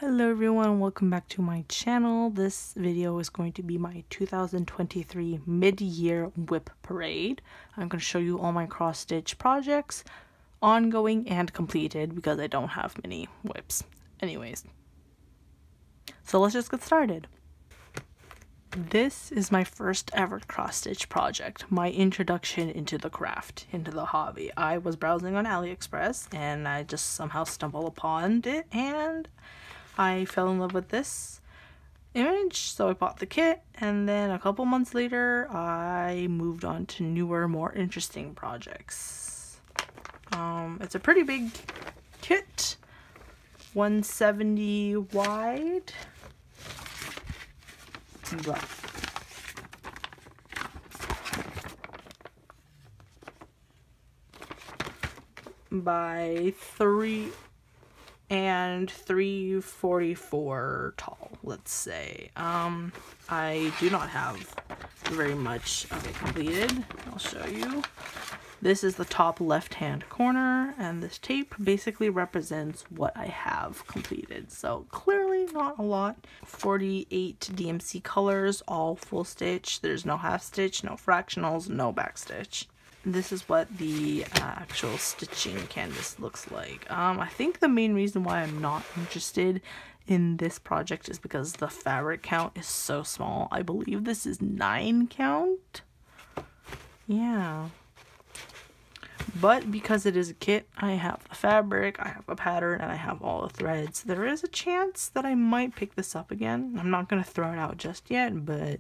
Hello everyone, welcome back to my channel. This video is going to be my 2023 mid-year WIP parade. I'm going to show you all my cross-stitch projects, ongoing and completed, because I don't have many WIPs. Anyways, so let's just get started. This is my first ever cross-stitch project, my introduction into the craft, into the hobby. I was browsing on AliExpress and I just somehow stumbled upon it and I fell in love with this image, so I bought the kit, and then a couple months later I moved on to newer, more interesting projects. It's a pretty big kit, 170 wide, by 344 tall, let's say. I do not have very much of it completed. I'll show you. This is the top left hand corner, and this tape basically represents what I have completed. So clearly not a lot. 48 DMC colors, all full stitch. There's no half stitch, no fractionals, no back stitch. This is what the actual stitching canvas looks like. I think the main reason why I'm not interested in this project is because the fabric count is so small. I believe this is 9 count. Yeah. But because it is a kit, I have the fabric, I have a pattern, and I have all the threads. There is a chance that I might pick this up again. I'm not going to throw it out just yet, but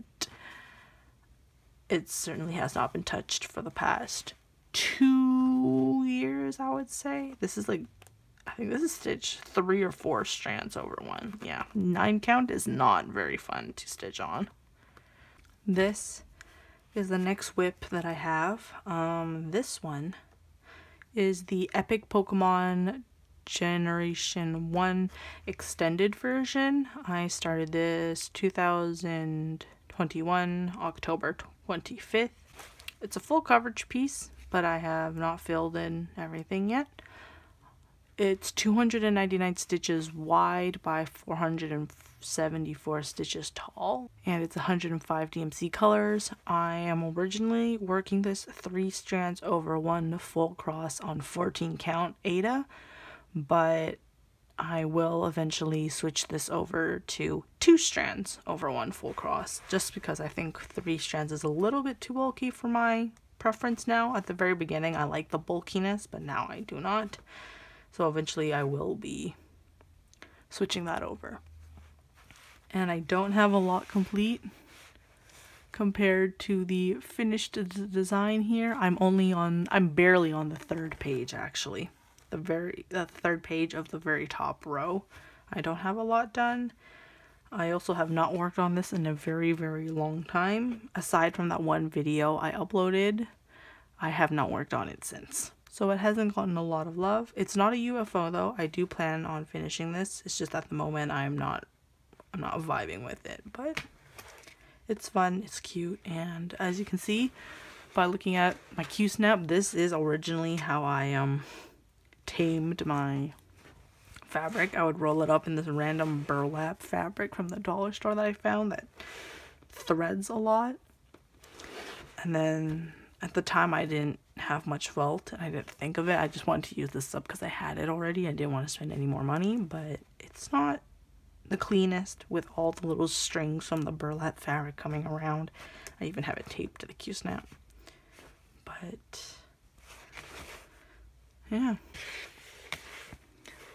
it certainly has not been touched for the past 2 years, I would say. This is like, I think this is stitch 3 or 4 strands over one. Yeah, 9 count is not very fun to stitch on. This is the next WIP that I have. This one is the Epic Pokemon Generation 1 extended version. I started this 2021 October 25th. It's a full coverage piece, but I have not filled in everything yet. It's 299 stitches wide by 474 stitches tall, and it's 105 DMC colors. I am originally working this 3 strands over 1 full cross on 14 count aida, but I will eventually switch this over to 2 strands over 1 full cross, just because I think 3 strands is a little bit too bulky for my preference now. At the very beginning I like the bulkiness, but now I do not. So eventually I will be switching that over. And I don't have a lot complete compared to the finished design here. I'm barely on the 3rd page actually. The 3rd page of the very top row. I don't have a lot done. I also have not worked on this in a very, very long time. Aside from that one video I uploaded, I have not worked on it since. So it hasn't gotten a lot of love. It's not a UFO though. I do plan on finishing this. It's just at the moment I'm not vibing with it, but it's fun, it's cute, and as you can see by looking at my Q-snap, this is originally how I tamed my fabric. I would roll it up in this random burlap fabric from the dollar store that I found that threads a lot. And then at the time I didn't have much felt, and I didn't think of it. I just wanted to use this up because I had it already. I didn't want to spend any more money, but it's not the cleanest with all the little strings from the burlap fabric coming around. I even have it taped to the Q-snap. But yeah,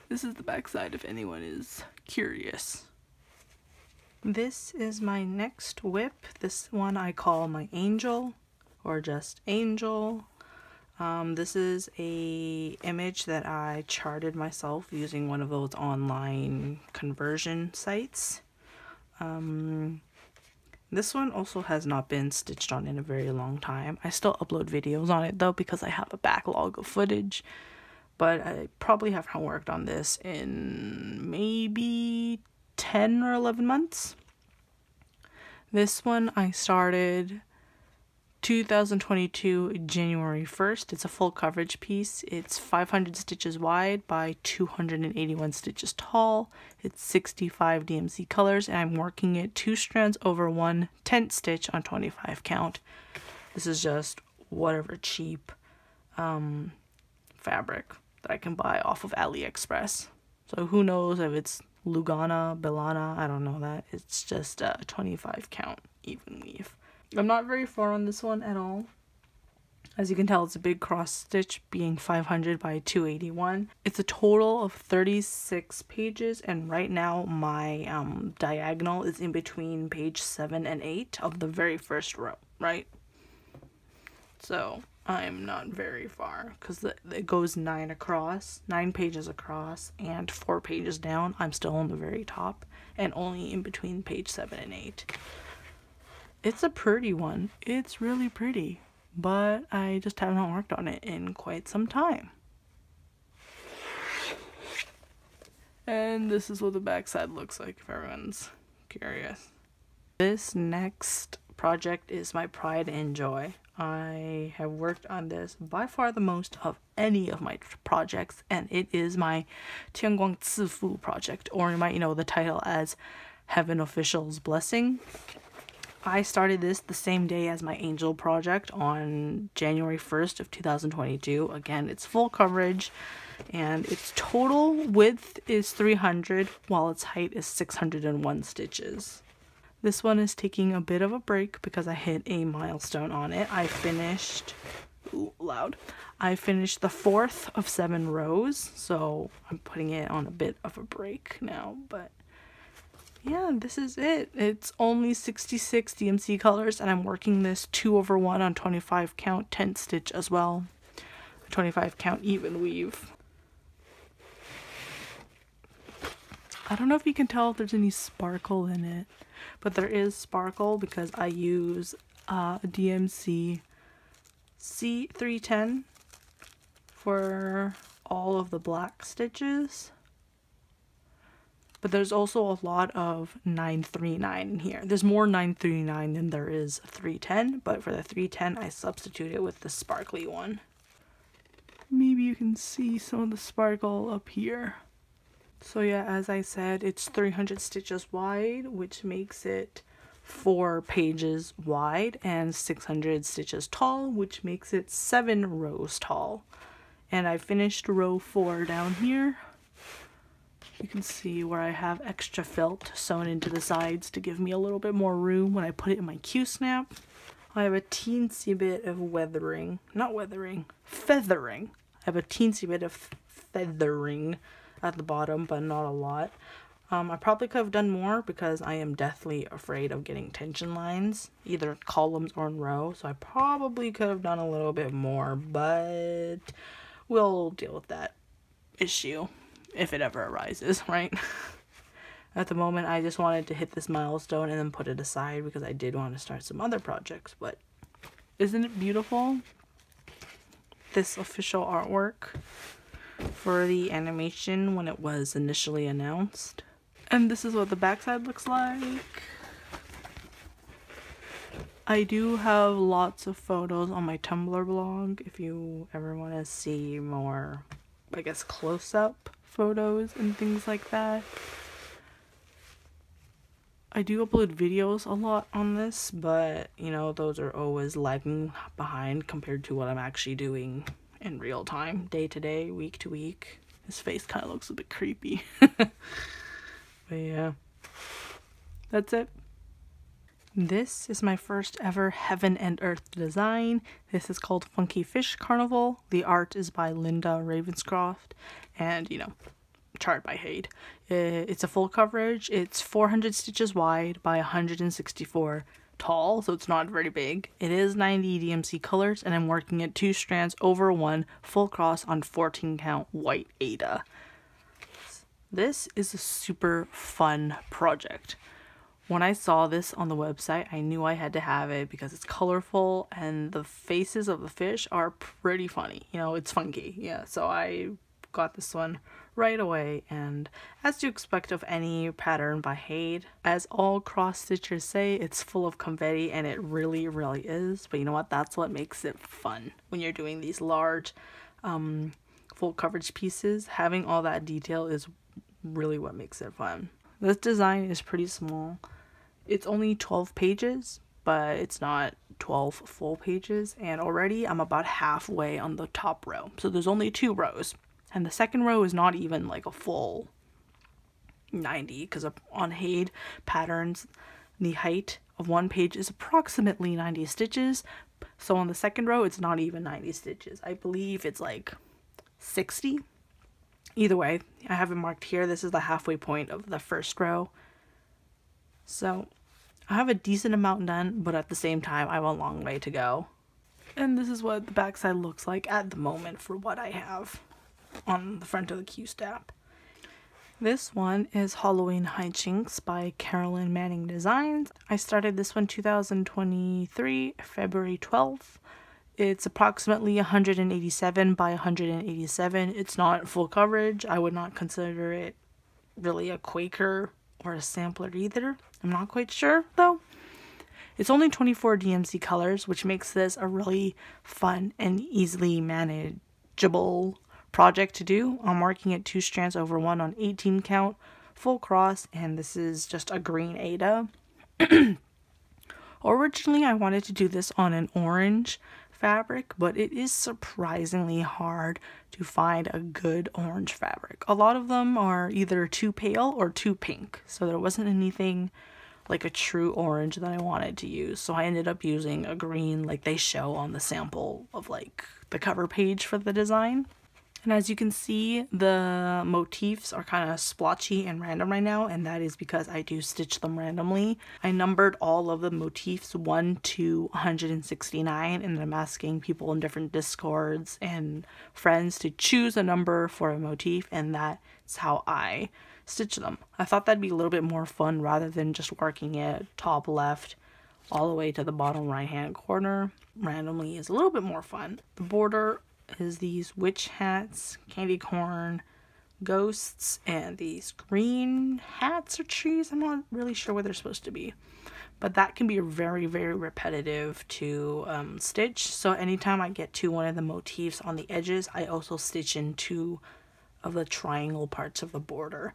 this is the backside if anyone is curious. This is my next WIP. This one I call my Angel, or just Angel. This is a image that I charted myself using one of those online conversion sites. This one also has not been stitched on in a very long time. I still upload videos on it though because I have a backlog of footage, but I probably haven't worked on this in maybe 10 or 11 months. This one I started 2022 January 1st. It's a full coverage piece. It's 500 stitches wide by 281 stitches tall. It's 65 DMC colors, and I'm working it 2 strands over 1 tent stitch on 25 count. This is just whatever cheap fabric that I can buy off of AliExpress. So who knows if it's Lugana, Belana, I don't know that. It's just a 25 count even weave. I'm not very far on this one at all. As you can tell, it's a big cross stitch, being 500 by 281. It's a total of 36 pages, and right now my diagonal is in between page 7 and 8 of the very first row, right? So I'm not very far because it goes 9 pages across, and 4 pages down. I'm still on the very top and only in between page 7 and 8. It's a pretty one. It's really pretty, but I just have not worked on it in quite some time. And this is what the backside looks like if everyone's curious. This next project is my pride and joy. I have worked on this by far the most of any of my projects, and it is my Tianguang Cifu project, or you might know the title as Heaven Official's Blessing. I started this the same day as my angel project on January 1st of 2022. Again, it's full coverage, and its total width is 300 while its height is 601 stitches. This one is taking a bit of a break because I hit a milestone on it. I finished I finished the 4th of 7 rows, so I'm putting it on a bit of a break now, but yeah, this is it. It's only 66 DMC colors, and I'm working this 2 over 1 on 25 count tent stitch as well. 25 count even weave. I don't know if you can tell if there's any sparkle in it, but there is sparkle because I use a DMC C310 for all of the black stitches. But there's also a lot of 939 in here. There's more 939 than there is 310, but for the 310 I substitute it with the sparkly one. Maybe you can see some of the sparkle up here. So yeah, as I said, it's 300 stitches wide, which makes it 4 pages wide, and 600 stitches tall, which makes it 7 rows tall. And I finished row 4 down here. You can see where I have extra felt sewn into the sides to give me a little bit more room when I put it in my Q-snap. I have a teensy bit of feathering. I have a teensy bit of feathering at the bottom, but not a lot. I probably could have done more because I am deathly afraid of getting tension lines, either columns or in row, so I probably could have done a little bit more, but we'll deal with that issue if it ever arises, right? At the moment, I just wanted to hit this milestone and then put it aside because I did want to start some other projects, but isn't it beautiful? This official artwork for the animation when it was initially announced. And this is what the backside looks like. I do have lots of photos on my Tumblr blog if you ever want to see more, I guess, close-up photos and things like that. I do upload videos a lot on this, but you know, those are always lagging behind compared to what I'm actually doing in real time, day to day, week to week. His face kind of looks a bit creepy. But yeah, that's it. This is my first ever Heaven and Earth design. This is called Funky Fish Carnival. The art is by Linda Ravenscroft, and you know, chart by HAED. It's a full coverage. It's 400 stitches wide by 164 tall, so it's not very big. It is 90 DMC colors, and I'm working at 2 strands over 1 full cross on 14 count white aida. This is a super fun project. When I saw this on the website, I knew I had to have it because it's colorful and the faces of the fish are pretty funny. You know, it's funky. Yeah, so I got this one right away, and as you expect of any pattern by HAED, as all cross stitchers say, it's full of confetti, and it really is. But you know what, that's what makes it fun when you're doing these large full coverage pieces. Having all that detail is really what makes it fun. This design is pretty small. It's only 12 pages, but it's not 12 full pages, and already I'm about halfway on the top row. So there's only 2 rows, and the second row is not even like a full 90, because on HAED patterns, the height of one page is approximately 90 stitches. So on the second row, it's not even 90 stitches. I believe it's like 60. Either way, I have it marked here. This is the halfway point of the first row. So I have a decent amount done, but at the same time, I have a long way to go. And this is what the backside looks like at the moment for what I have on the front of the Q-Stap. This one is Halloween HIJINX by Carolyn Manning Designs. I started this one 2023, February 12th. It's approximately 187 by 187. It's not full coverage. I would not consider it really a Quaker or a sampler either. I'm not quite sure though. It's only 24 DMC colors, which makes this a really fun and easily manageable project to do. I'm marking it 2 strands over 1 on 18 count, full cross, and this is just a green aida. Originally, I wanted to do this on an orange fabric, but it is surprisingly hard to find a good orange fabric. A lot of them are either too pale or too pink, so there wasn't anything like a true orange that I wanted to use. So I ended up using a green like they show on the sample of like the cover page for the design. And as you can see, the motifs are kind of splotchy and random right now, and that is because I do stitch them randomly. I numbered all of the motifs 1 to 169, and I'm asking people in different discords and friends to choose a number for a motif, and that's how I stitch them. I thought that'd be a little bit more fun rather than just working it top left all the way to the bottom right hand corner. Randomly is a little bit more fun. The border is these witch hats, candy corn, ghosts, and these green hats or trees. I'm not really sure what they're supposed to be, but that can be very repetitive to stitch. So anytime I get to one of the motifs on the edges, I also stitch in 2 of the triangle parts of the border.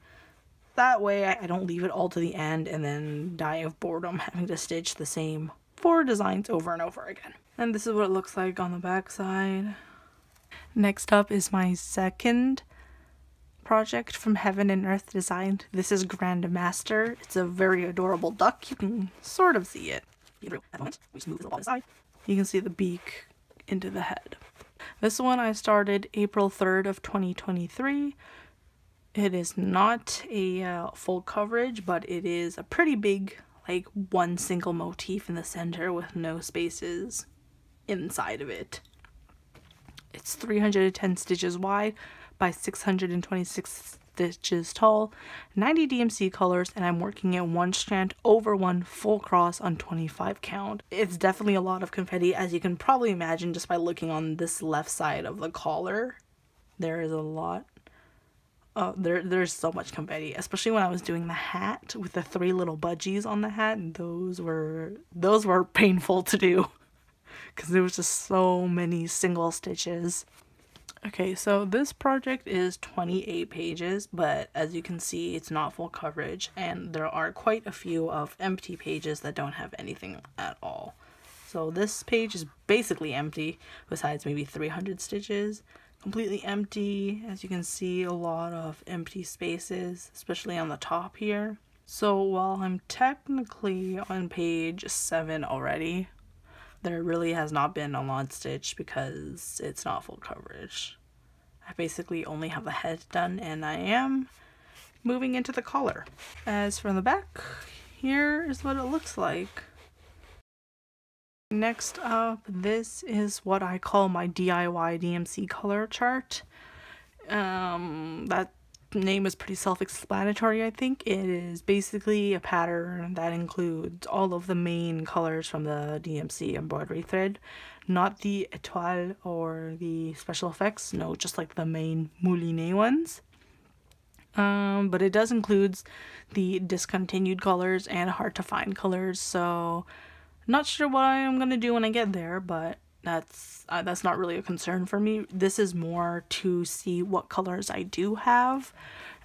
That way I don't leave it all to the end and then die of boredom having to stitch the same 4 designs over and over again. And this is what it looks like on the back side. Next up is my second project from Heaven and Earth Design. This is Grandmaster. It's a very adorable duck. You can sort of see it. You can see the beak into the head. This one I started April 3rd of 2023. It is not a full coverage, but it is a pretty big, like one single motif in the center with no spaces inside of it. It's 310 stitches wide by 626 stitches tall, 90 DMC colors, and I'm working at 1 strand over 1 full cross on 25 count. It's definitely a lot of confetti, as you can probably imagine just by looking on this left side of the collar. There is a lot. There's so much confetti, especially when I was doing the hat with the 3 little budgies on the hat. Those were painful to do, because there was just so many single stitches. Okay, so this project is 28 pages, but as you can see, it's not full coverage, and there are quite a few of empty pages that don't have anything at all. So this page is basically empty, besides maybe 300 stitches. Completely empty. As you can see, a lot of empty spaces, especially on the top here. So while I'm technically on page 7 already, there really has not been a long stitch because it's not full coverage. I basically only have the head done, and I am moving into the collar. As from the back, here is what it looks like. Next up, this is what I call my DIY DMC color chart. That name is pretty self-explanatory, I think. It is basically a pattern that includes all of the main colors from the DMC embroidery thread. not the étoile or the special effects, no, just like the main mouliné ones. But it does include the discontinued colors and hard to find colors, so not sure what I'm gonna do when I get there, but that's not really a concern for me. This is more to see what colors I do have.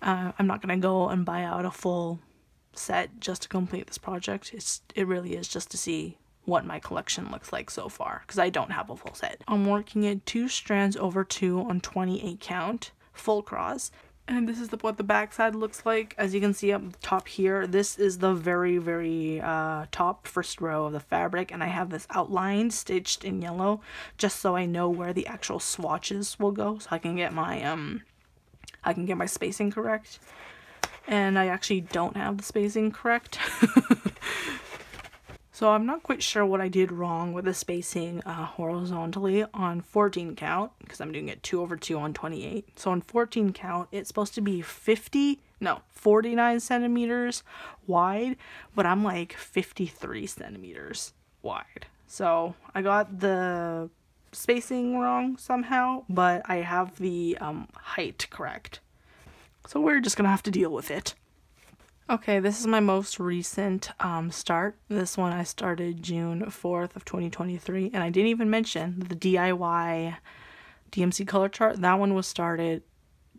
I'm not gonna go and buy out a full set just to complete this project. It really is just to see what my collection looks like so far, because I don't have a full set. I'm working at 2 strands over 2 on 28 count full cross, and this is what the back side looks like. As you can see up top here, this is the very top first row of the fabric, and I have this outlined stitched in yellow just so I know where the actual swatches will go, so I can get my spacing correct. And I actually don't have the spacing correct. So I'm not quite sure what I did wrong with the spacing horizontally on 14 count, because I'm doing it 2 over 2 on 28. So on 14 count, it's supposed to be 49 centimeters wide, but I'm like 53 centimeters wide. So I got the spacing wrong somehow, but I have the height correct. So we're just gonna have to deal with it. Okay, this is my most recent start. This one I started June 4th of 2023, and I didn't even mention the DIY DMC color chart. That one was started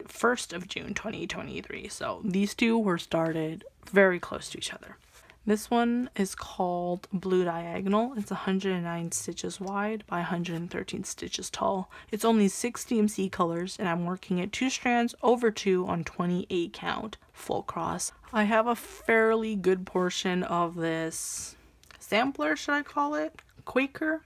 1st of June 2023, so these two were started very close to each other. This one is called Blue Diagonal. It's 109 stitches wide by 113 stitches tall. It's only 6 DMC colors, and I'm working at 2 strands over 2 on 28 count full cross. I have a fairly good portion of this sampler, should I call it? Quaker.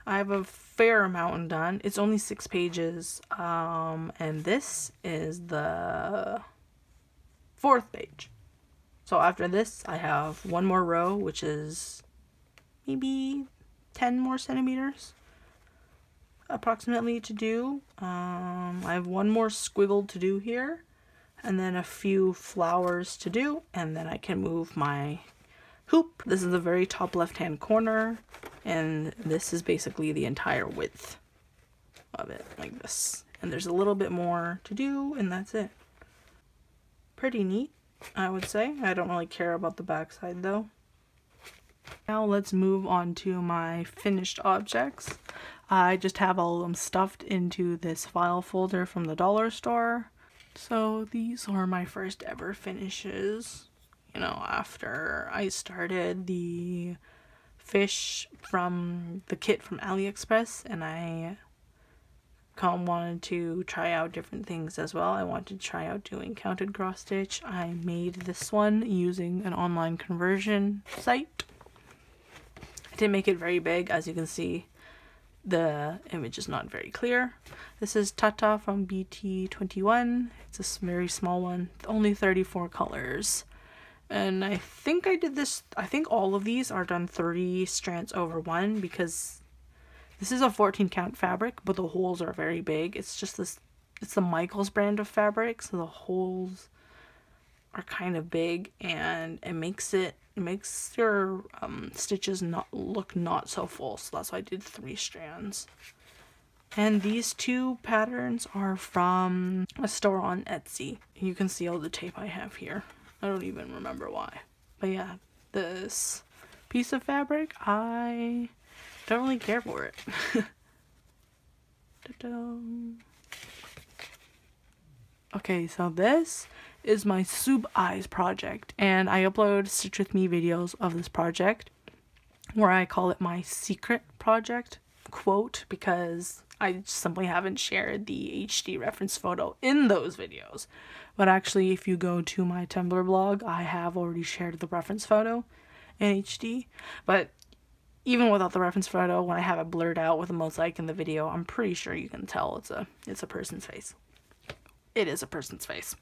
I have a fair amount done. It's only 6 pages, and this is the 4th page. So after this, I have one more row, which is maybe 10 more centimeters approximately to do. I have one more squiggle to do here, and then a few flowers to do, and then I can move my hoop. This is the very top left-hand corner, and this is basically the entire width of it, like this. And there's a little bit more to do, and that's it. Pretty neat, I would say. I don't really care about the backside though. Now let's move on to my finished objects. I just have all of them stuffed into this file folder from the dollar store. So these are my first ever finishes, you know, after I started the fish from the kit from AliExpress, and I wanted to try out different things as well. I wanted to try out doing counted cross stitch. I made this one using an online conversion site. I didn't make it very big. As you can see, the image is not very clear. This is Tata from BT21. It's a very small one, only 34 colors. And I think I did this, I think all of these are done 30 strands over 1, because this is a 14 count fabric, but the holes are very big. It's just this, it's the Michaels brand of fabric, so the holes are kind of big, and it makes your stitches look not so full. So that's why I did 3 strands. And these 2 patterns are from a store on Etsy. You can see all the tape I have here. I don't even remember why. But yeah, this piece of fabric, I don't really care for it. Okay, so this is my Sub Eyes project, and I upload Stitch With Me videos of this project, where I call it my secret project, quote, because I simply haven't shared the HD reference photo in those videos. But actually, if you go to my Tumblr blog, I have already shared the reference photo in HD. But even without the reference photo, when I have it blurred out with a mosaic in the video, I'm pretty sure you can tell it's a person's face. It is a person's face.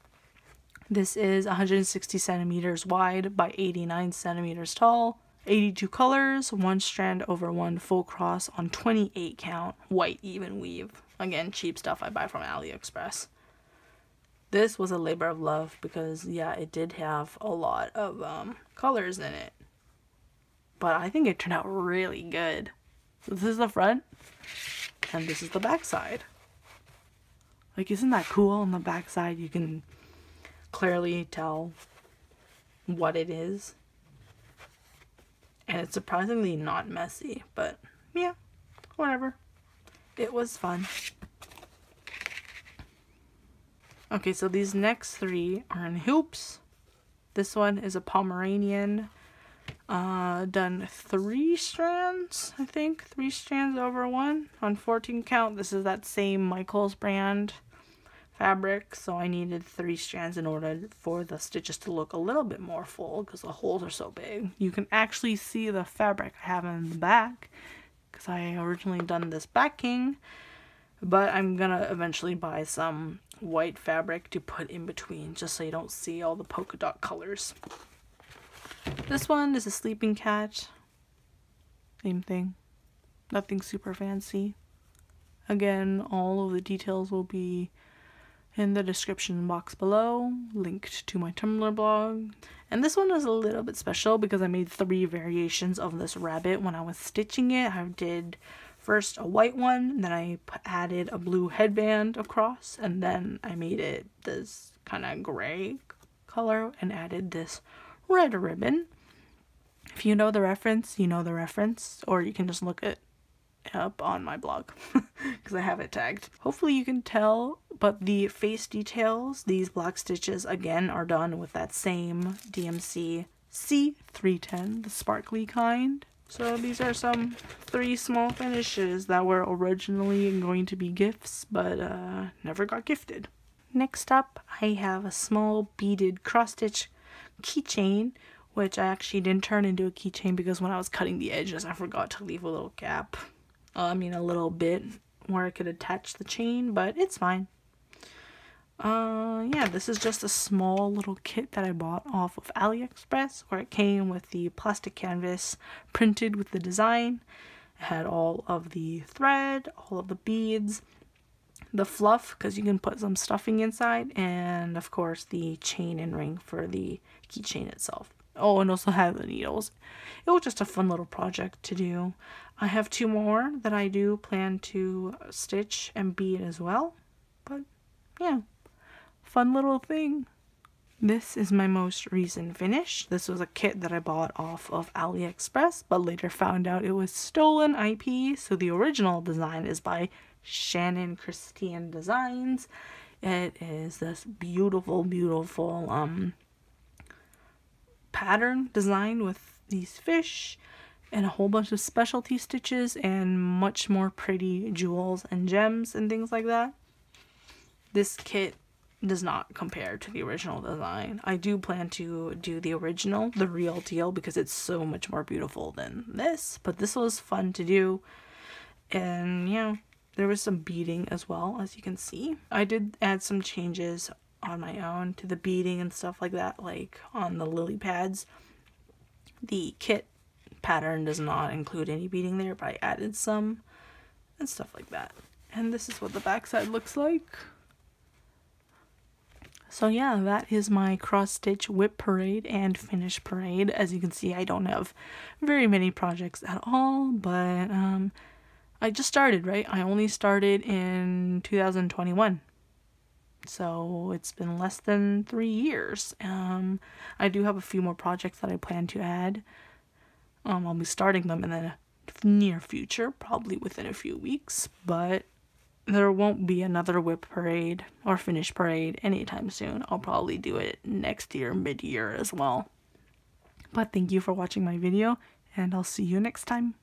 This is 160 centimeters wide by 89 centimeters tall. 82 colors, 1 strand over 1 full cross on 28 count white even weave. Again, cheap stuff I buy from AliExpress. This was a labor of love because, yeah, it did have a lot of colors in it. But I think it turned out really good. So this is the front, and this is the back side. Like, isn't that cool? On the back side, you can clearly tell what it is. And it's surprisingly not messy, but yeah, whatever. It was fun. Okay, so these next three are in hoops. This one is a Pomeranian. Done 3 strands, I think. 3 strands over 1 on 14 count. This is that same Michaels brand fabric, so I needed 3 strands in order for the stitches to look a little bit more full because the holes are so big. You can actually see the fabric I have in the back because I originally done this backing, but I'm gonna eventually buy some white fabric to put in between just so you don't see all the polka dot colors. This one is a sleeping cat. Same thing. Nothing super fancy. Again, all of the details will be in the description box below, linked to my Tumblr blog. And this one is a little bit special because I made 3 variations of this rabbit when I was stitching it. I did first a white one, then I added a blue headband across, and then I made it this kind of gray color and added this red ribbon. If you know the reference, you know the reference, or you can just look it up on my blog because I have it tagged. Hopefully you can tell, but the face details, these black stitches again are done with that same DMC C310, the sparkly kind. So these are some 3 small finishes that were originally going to be gifts, but never got gifted. Next up, I have a small beaded cross-stitch keychain, which I actually didn't turn into a keychain because when I was cutting the edges, I forgot to leave a little gap. A little bit where I could attach the chain, but it's fine. Yeah, this is just a small little kit that I bought off of AliExpress, where it came with the plastic canvas printed with the design. It had all of the thread, all of the beads, the fluff, because you can put some stuffing inside, and of course the chain and ring for the keychain itself. Oh, and also had the needles. It was just a fun little project to do. I have 2 more that I do plan to stitch and bead as well. But yeah, fun little thing. This is my most recent finish. This was a kit that I bought off of AliExpress, but later found out it was stolen IP. So the original design is by Shannon Christian Designs. It is this beautiful, beautiful pattern design with these fish and a whole bunch of specialty stitches and much more pretty jewels and gems and things like that. This kit does not compare to the original design. I do plan to do the original, the real deal, because it's so much more beautiful than this, but this was fun to do. And yeah, there was some beading as well, as you can see. I did add some changes on my own to the beading and stuff like that, like on the lily pads. The kit pattern does not include any beading there, but I added some and stuff like that. And this is what the backside looks like. So yeah, that is my cross-stitch WIP parade and finish parade. As you can see, I don't have very many projects at all, but I just started, right? I only started in 2021. So it's been less than 3 years. I do have a few more projects that I plan to add. I'll be starting them in the near future, probably within a few weeks, but there won't be another WIP parade or finish parade anytime soon. I'll probably do it next year, mid-year as well. But thank you for watching my video, and I'll see you next time.